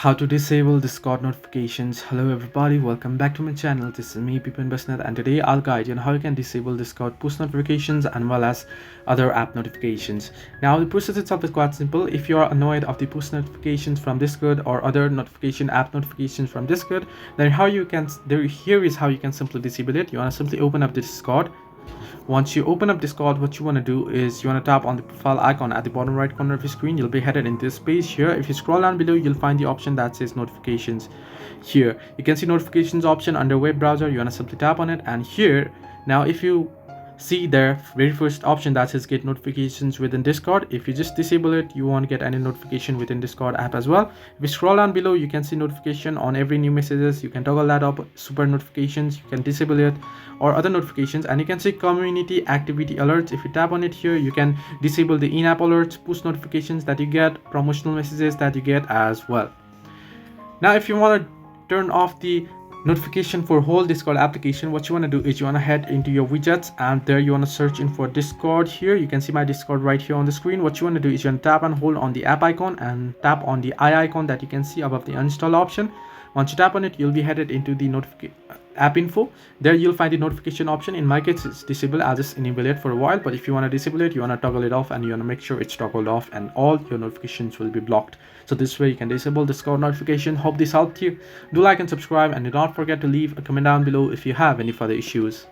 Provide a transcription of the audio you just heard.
How to disable Discord notifications. Hello everybody, welcome back to my channel. This is me Bipin Basnet, and today I'll guide you on how you can disable Discord push notifications and well as other app notifications. Now the process itself is quite simple. If you are annoyed of the push notifications from Discord or other app notifications from Discord, then here is how you can simply disable it. You want to simply open up the Discord. Once you open up Discord, what you want to do is you want to tap on the profile icon at the bottom right corner of your screen. You'll be headed into this page here. If you scroll down below, you'll find the option that says notifications. Here you can see notifications option under web browser. You want to simply tap on it, and here now if you see the very first option that says get notifications within Discord, if you just disable it, you won't get any notification within Discord app as well. If you scroll down below, you can see notification on every new messages. You can toggle that up. Super notifications, you can disable it, or other notifications, and you can see community activity alerts. If you tap on it here, you can disable the in-app alerts, push notifications that you get, promotional messages that you get as well. Now if you want to turn off the notification for whole Discord application, what you want to do is you want to head into your widgets, and there you want to search in for Discord. Here you can see my Discord right here on the screen. What you want to do is you want to tap and hold on the app icon and tap on the eye icon that you can see above the uninstall option. Once you tap on it, you'll be headed into the app info. There you'll find the notification option. In my case it's disabled. I'll just enable it for a while, but if you want to disable it, you want to toggle it off, and you want to make sure it's toggled off and all your notifications will be blocked. So this way you can disable Discord notification. Hope this helped you. Do like and subscribe, and do not forget to leave a comment down below if you have any further issues.